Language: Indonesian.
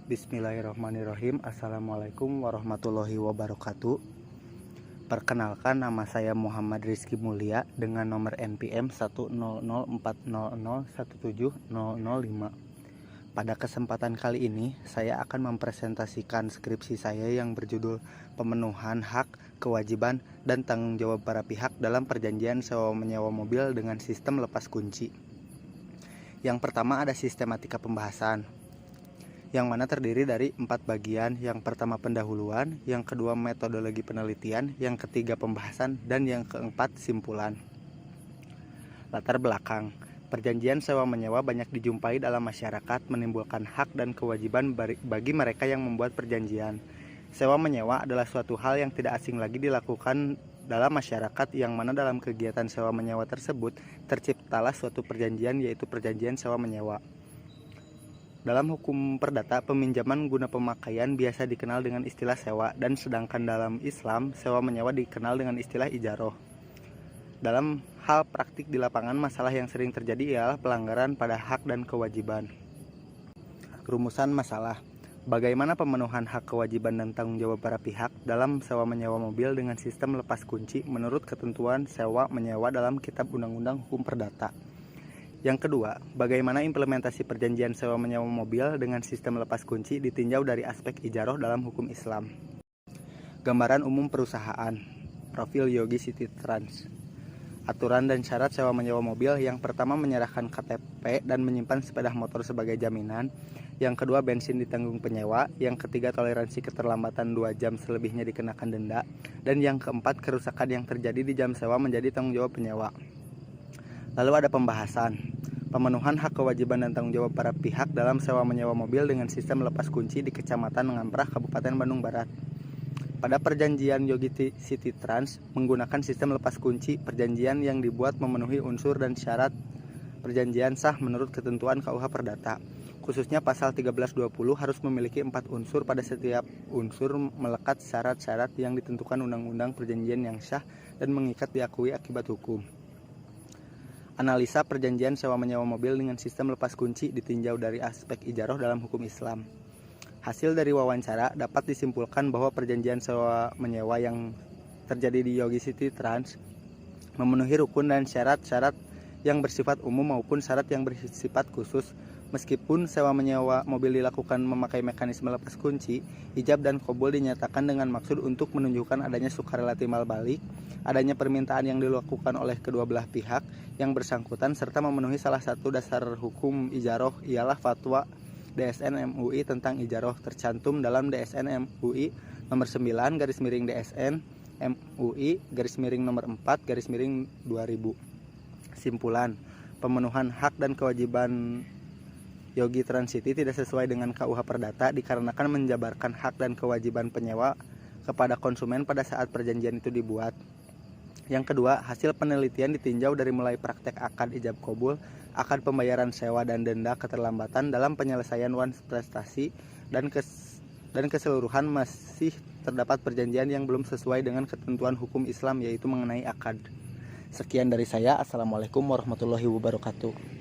Bismillahirrahmanirrahim. Assalamualaikum warahmatullahi wabarakatuh. Perkenalkan, nama saya Muhammad Rizky Mulia dengan nomor NPM 10040017005. Pada kesempatan kali ini, saya akan mempresentasikan skripsi saya yang berjudul Pemenuhan Hak, Kewajiban, dan Tanggung Jawab Para Pihak dalam Perjanjian Sewa Menyewa Mobil dengan Sistem Lepas Kunci. Yang pertama ada sistematika pembahasan, yang mana terdiri dari 4 bagian. Yang pertama pendahuluan, yang kedua metodologi penelitian, yang ketiga pembahasan, dan yang keempat simpulan. Latar belakang. Perjanjian sewa menyewa banyak dijumpai dalam masyarakat, menimbulkan hak dan kewajiban bagi mereka yang membuat perjanjian. Sewa menyewa adalah suatu hal yang tidak asing lagi dilakukan dalam masyarakat, yang mana dalam kegiatan sewa menyewa tersebut terciptalah suatu perjanjian, yaitu perjanjian sewa menyewa. Dalam hukum perdata, peminjaman guna pemakaian biasa dikenal dengan istilah sewa, dan sedangkan dalam Islam, sewa menyewa dikenal dengan istilah ijaroh. Dalam hal praktik di lapangan, masalah yang sering terjadi ialah pelanggaran pada hak dan kewajiban. Rumusan masalah: bagaimana pemenuhan hak, kewajiban, dan tanggung jawab para pihak dalam sewa menyewa mobil dengan sistem lepas kunci menurut ketentuan sewa menyewa dalam Kitab Undang-Undang Hukum Perdata. Yang kedua, bagaimana implementasi perjanjian sewa menyewa mobil dengan sistem lepas kunci ditinjau dari aspek ijaroh dalam hukum Islam. Gambaran umum perusahaan. Profil Yogi City Trans. Aturan dan syarat sewa menyewa mobil: yang pertama, menyerahkan KTP dan menyimpan sepeda motor sebagai jaminan. Yang kedua, bensin ditanggung penyewa. Yang ketiga, toleransi keterlambatan 2 jam selebihnya dikenakan denda. Dan yang keempat, kerusakan yang terjadi di jam sewa menjadi tanggung jawab penyewa. Lalu ada pembahasan. Pemenuhan hak, kewajiban, dan tanggung jawab para pihak dalam sewa menyewa mobil dengan sistem lepas kunci di Kecamatan Ngamprah, Kabupaten Bandung Barat. Pada perjanjian Yogi City Trans menggunakan sistem lepas kunci, perjanjian yang dibuat memenuhi unsur dan syarat perjanjian sah menurut ketentuan KUH Perdata. Khususnya pasal 1320 harus memiliki 4 unsur. Pada setiap unsur melekat syarat-syarat yang ditentukan undang-undang perjanjian yang sah dan mengikat diakui akibat hukum. Analisa perjanjian sewa menyewa mobil dengan sistem lepas kunci ditinjau dari aspek ijaroh dalam hukum Islam. Hasil dari wawancara dapat disimpulkan bahwa perjanjian sewa menyewa yang terjadi di Yogi City Trans memenuhi rukun dan syarat-syarat yang bersifat umum maupun syarat yang bersifat khusus. Meskipun sewa menyewa mobil dilakukan memakai mekanisme lepas kunci, ijab dan qabul dinyatakan dengan maksud untuk menunjukkan adanya sukarela timbal balik, adanya permintaan yang dilakukan oleh kedua belah pihak yang bersangkutan, serta memenuhi salah satu dasar hukum ijaroh, ialah fatwa DSN MUI tentang ijaroh tercantum dalam DSN MUI nomor 9/DSN MUI nomor 4/2000. Simpulan: pemenuhan hak dan kewajiban Yogi Trans City tidak sesuai dengan KUH Perdata dikarenakan menjabarkan hak dan kewajiban penyewa kepada konsumen pada saat perjanjian itu dibuat. Yang kedua, hasil penelitian ditinjau dari mulai praktek akad ijab qabul, akad pembayaran sewa, dan denda keterlambatan dalam penyelesaian prestasi, dan keseluruhan masih terdapat perjanjian yang belum sesuai dengan ketentuan hukum Islam, yaitu mengenai akad. Sekian dari saya. Assalamualaikum warahmatullahi wabarakatuh.